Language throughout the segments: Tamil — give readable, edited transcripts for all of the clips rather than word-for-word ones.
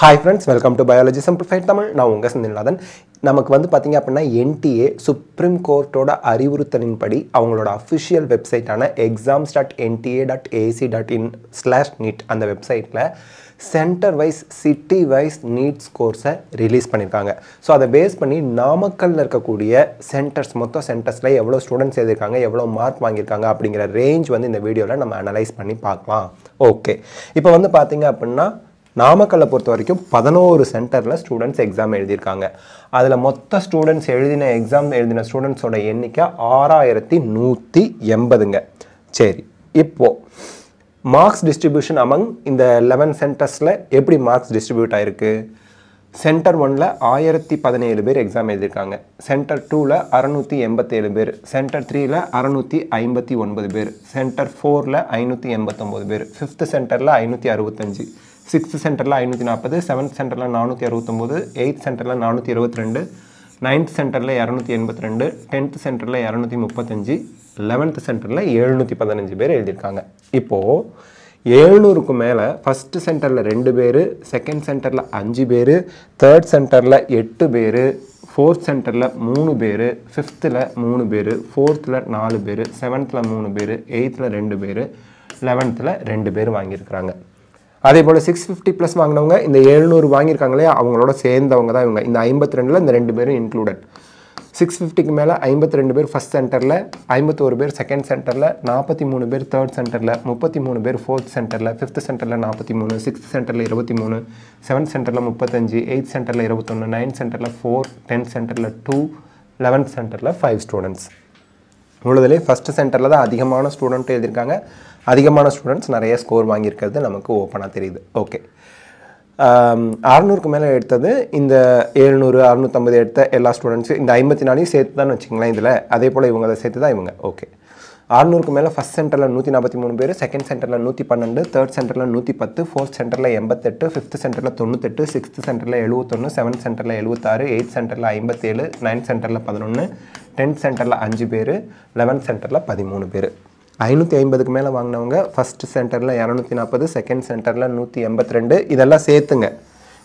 Hi friends, welcome to Biology Simplified Tamil. நான் உங்க செந்தில்நாதன். நமக்கு வந்து பாத்தீங்க அப்படினா NTA சுப்ரீம் கோர்ட்டோட அறிவுறுத்தலின்படி அவங்களோட அபிஷியல் வெப்சைட்டான exams.nta.ac.in/neet அந்த வெப்சைட்ல சென்டர் வைஸ் சிட்டி வைஸ் நீட்ஸ் கோர்ஸை ரிலீஸ் பண்ணியிருக்காங்க. ஸோ அதை பேஸ் பண்ணி நாமக்கல்ல இருக்கக்கூடிய சென்டர்ஸ் மொத்தம் சென்டர்ஸில் எவ்வளோ ஸ்டூடெண்ட்ஸ் எழுதியிருக்காங்க, எவ்வளோ மார்க் வாங்கியிருக்காங்க அப்படிங்கிற ரேஞ்ச் வந்து இந்த வீடியோவில் நம்ம அனலைஸ் பண்ணி பார்க்கலாம். ஓகே, இப்போ வந்து பார்த்தீங்க அப்படின்னா நாமக்கல்லை பொறுத்த வரைக்கும் 11 சென்டரில் ஸ்டூடெண்ட்ஸ் எக்ஸாம் எழுதியிருக்காங்க. அதில் மொத்த ஸ்டூடெண்ட்ஸ் எழுதின ஸ்டூடெண்ட்ஸோட எண்ணிக்கை 6180ங்க. சரி, இப்போது மார்க்ஸ் டிஸ்ட்ரிபியூஷன் அமங் இந்த 11 சென்டர்ஸில் எப்படி மார்க்ஸ் டிஸ்ட்ரிபியூட் ஆகிருக்கு? சென்டர் 1ல் 1017 பேர் எக்ஸாம் எழுதியிருக்காங்க. சென்டர் 2ல் 687 பேர், சென்டர் 3ல் 659 பேர், சென்டர் 4ல் 589 பேர், 5th சென்டரில் 565, 6th சென்டரில் 540, 7th சென்டரில் 469, 8th சென்டரில் 422, 9th சென்டரில் 282, 10th சென்டரில் 235, 11th சென்டரில் 715 பேர் எழுதியிருக்காங்க. இப்போது 700க்கு மேலே ஃபஸ்ட்டு சென்டரில் 2 பேர், செகண்ட் சென்டரில் 5 பேர், தேர்ட் சென்டரில் 8 பேர், ஃபோர்த் சென்டரில் 3 பேர், ஃபிஃப்த்தில் 3 பேர், ஃபோர்த்தில் 4 பேர், செவன்த்தில் 3 பேர், 8th 2 பேர், 11th 2 பேர் வாங்கியிருக்கிறாங்க. அதே போல் 650 ப்ளஸ் வாங்கினவங்க இந்த 700 வாங்கியிருக்காங்களே அவங்களோட சேர்ந்தவங்க தான் இவங்க. இந்த 52ல் இந்த 2 பேரும் இன்க்ளூடட். 650க்கு மேலே 52 பேர் ஃபஸ்ட் சென்டரில், 51 பேர் செகண்ட் சென்டரில், 43 பேர் தேர்ட் சென்டரில், 33 பேர் ஃபோர்த் சென்டரில், 5th சென்டரில் 43, 6th சென்டரில் 23, 7th சென்டரில் 35, 8th சென்டரில் 21, 9th சென்டரில் 4, 10th சென்டரில் 2, 11th சென்டரில் 5 ஸ்டூடெண்ட்ஸ். உள்ளதுலேயே ஃபஸ்ட்டு சென்டரில் தான் அதிகமான ஸ்டூடெண்ட் எழுதியிருக்காங்க. அதிகமான ஸ்டூடெண்ட்ஸ் நிறைய ஸ்கோர் வாங்கியிருக்கிறது நமக்கு ஓப்பனாக தெரியுது. ஓகே, 600க்கு மேலே எடுத்தது இந்த 700, 650 எடுத்த எல்லா ஸ்டூடெண்ட்ஸும் இந்த 54 சேர்த்து தான் வச்சுங்களேன் இதில். அதே போல் இவங்க அதை சேர்த்து தான் இவங்க. ஓகே, 600க்கு மேலே ஃபஸ்ட் சென்டரில் 143 பேர், செகண்ட் சென்டரில் 112, தேர்ட் சென்டரில் 110, ஃபோர்த் சென்டரில் 88, ஃபிஃப்த் சென்டரில் 98, சிக்ஸ்த் சென்டரில் 71, செவன்த் சென்டரில் 76, 8th சென்டரில் 57, 9th சென்டரில் 11, 10th சென்டரில் 5 பேர், 11th சென்டரில் 13 பேர். 550க்கு மேலே வாங்கினவங்க ஃபஸ்ட் சென்டரில் 240, செகண்ட் சென்டரில் 182, இதெல்லாம் சேர்த்துங்க.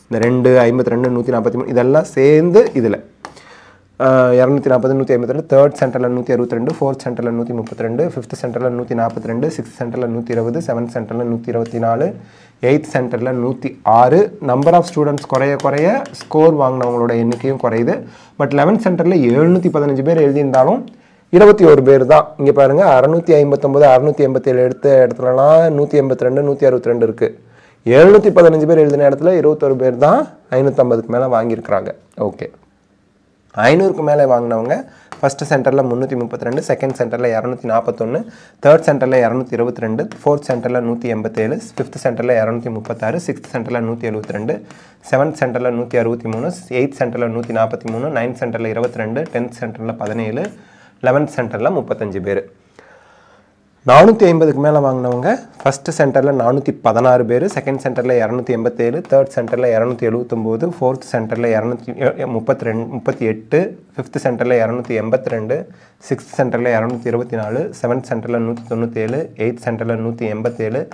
இந்த 2, 52, 143 இதெல்லாம் சேர்ந்து இதில் 240, 152, தேர்ட் சென்டரில் 162, ஃபோர்த் சென்டரில் 132, ஃபிஃப்த் சென்டரில் 142, சிக்ஸ்த் சென்டரில் 120, செவன்த் சென்டரில் 124, 8th சென்டரில் 106. நம்பர் ஆஃப் ஸ்டூடெண்ட்ஸ் குறைய ஸ்கோர் வாங்கினவங்களோட எண்ணிக்கையும் குறையுது. பட் 11th சென்டரில் 715 பேர் எழுதியிருந்தாலும் 21 பேர் தான். இங்கே பாருங்கள், 659, 687 எடுத்த இடத்துலலாம் 182, 162 இருக்குது. 715 பேர் எழுதின இடத்துல 21 பேர் தான் 550க்கு மேலே வாங்கியிருக்கிறாங்க. ஓகே, 500க்கு மேலே வாங்கினவங்க ஃபஸ்ட்டு சென்டரில் 332, செகண்ட் சென்டரில் 241, தேர்ட் சென்டரில் 222, ஃபோர்த் சென்டரில் 187, ஃபிஃப்த் சென்டரில் 236, சிக்ஸ்த் சென்டரில் 172, செவன்த் சென்டரில் 163, 8th சென்டரில் 143, 9th சென்டரில் 22, 10th சென்டரில் 17, 11th சென்டரில் 35 பேர். 450க்கு மேலே வாங்கினவங்க ஃபஸ்ட்டு சென்டரில் 416 பேர், செகண்ட் சென்டரில் 287, தேர்ட் சென்டரில் 279, ஃபோர்த் சென்டரில் 238, ஃபிஃப்த் சென்டரில் 282, சிக்ஸ்த் சென்டரில் 224, செவன்த் சென்டரில் 197, 8th சென்டரில் 187,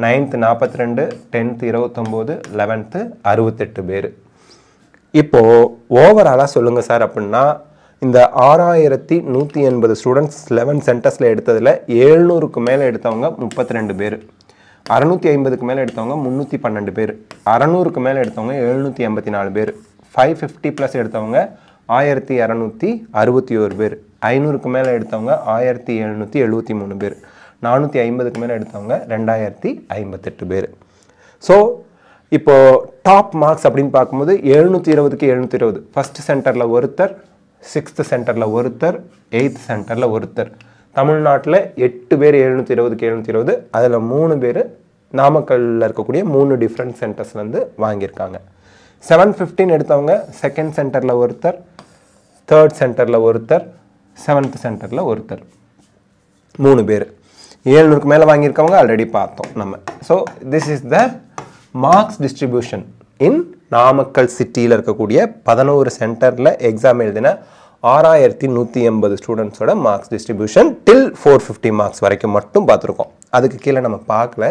9th 42, 10th 29, 11th 68 பேர். இப்போது ஓவராலாக சொல்லுங்கள் சார் அப்படின்னா இந்த 6180 ஸ்டூடெண்ட்ஸ் 11 சென்டர்ஸில் எடுத்ததில் 700க்கு மேலே எடுத்தவங்க 32 பேர், 650க்கு மேலே எடுத்தவங்க 312 பேர், 600க்கு மேலே எடுத்தவங்க 784 பேர், 550 ப்ளஸ் எடுத்தவங்க 1261 பேர், 500க்கு மேலே எடுத்தவங்க 1773 பேர், 450க்கு மேலே எடுத்தவங்க 2058 பேர். ஸோ இப்போது டாப் மார்க்ஸ் அப்படின்னு பார்க்கும்போது 720க்கு 720 ஃபஸ்ட் சென்டரில் ஒருத்தர், 6th சென்டரில் ஒருத்தர், 8th சென்டரில் ஒருத்தர். தமிழ்நாட்டில் 8 பேர் 720க்கு 720, அதில் 3 பேர் நாமக்கல்லில் இருக்கக்கூடிய 3 டிஃப்ரெண்ட் சென்டர்ஸ்லேருந்து வாங்கியிருக்காங்க. 715 எடுத்தவங்க செகண்ட் சென்டரில் ஒருத்தர், தேர்ட் சென்டரில் ஒருத்தர், 7th சென்டரில் ஒருத்தர், 3 பேர். 700க்கு மேலே வாங்கியிருக்கவங்க ஆல்ரெடி பார்த்தோம் நம்ம. So this is the marks distribution in Namakkal சிட்டியில் இருக்கக்கூடிய 11 சென்டரில் எக்ஸாம் எழுதின 6180 ஸ்டூடெண்ட்ஸோட மார்க்ஸ் டிஸ்ட்ரிபியூஷன் டில் 450 மார்க்ஸ் வரைக்கும் மட்டும் பார்த்துருக்கோம். அதுக்கு கீழே நம்ம பார்க்கல.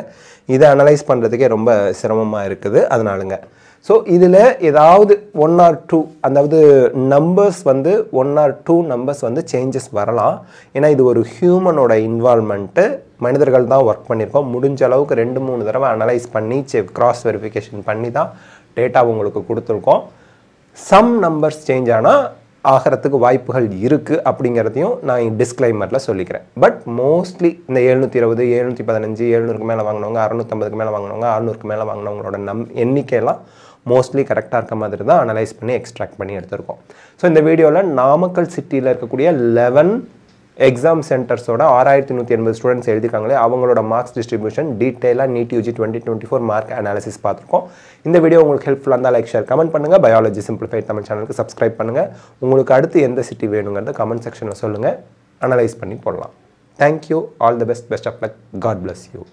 இதை அனலைஸ் பண்ணுறதுக்கே ரொம்ப சிரமமாக இருக்குது. அதனாலுங்க ஸோ இதில் ஏதாவது 1 or 2 அதாவது நம்பர்ஸ் வந்து 1 or 2 நம்பர்ஸ் வந்து சேஞ்சஸ் வரலாம். ஏன்னா இது ஒரு ஹியூமனோட இன்வால்மெண்ட்டு, மனிதர்கள் தான் ஒர்க் பண்ணியிருக்கோம். முடிஞ்ச அளவுக்கு 2-3 தடவை அனலைஸ் பண்ணி கிராஸ் வெரிஃபிகேஷன் பண்ணி தான் டேட்டா உங்களுக்கு கொடுத்துருக்கோம். சம் நம்பர்ஸ் சேஞ்ச் ஆனால் ஆகிறதுக்கு வாய்ப்புகள் இருக்குது அப்படிங்கிறதையும் நான் டிஸ்க்ளைமரில் சொல்லிக்கிறேன். பட் மோஸ்ட்லி இந்த 720, 715, 700க்கு மேலே வாங்கினவங்க, 650க்கு மேலே வாங்கினவங்க, 600க்கு மேலே வாங்கினவங்களோட எண்ணிக்கையெல்லாம் மோஸ்ட்லி கரெக்டாக இருக்க மாதிரி தான் அனலைஸ் பண்ணி எக்ஸ்ட்ராக்ட் பண்ணி எடுத்திருக்கோம். ஸோ இந்த வீடியோவில் நாமக்கல் சிட்டியில் இருக்கக்கூடிய 11 எக்ஸாம் சென்டர்ஸோட 6180 ஸ்டூடெண்ட்ஸ் எழுதிருக்காங்களே அவங்களோட மார்க்ஸ் டிஸ்ட்ரிபியூஷன் டீட்டெயிலாக நீட் யூஜி 2024 மார்க் அனாலிசிஸ் பார்த்துருக்கோம். இந்த வீடியோ உங்களுக்கு ஹெல்ப்ஃபுல்லாக இருந்தால் லைக், ஷேர், கமெண்ட் பண்ணுங்கள். பயாலஜி சிம்பிளிஃபைட் தமிழ் சேனலுக்கு சப்ஸ்கிரைப் பண்ணுங்கள். உங்களுக்கு அடுத்து எந்த சிட்டி வேணுங்கிறத கமெண்ட் செக்ஷனில் சொல்லுங்கள், அனலைஸ் பண்ணி போடலாம். Thank you, all the best, best of luck, God bless you.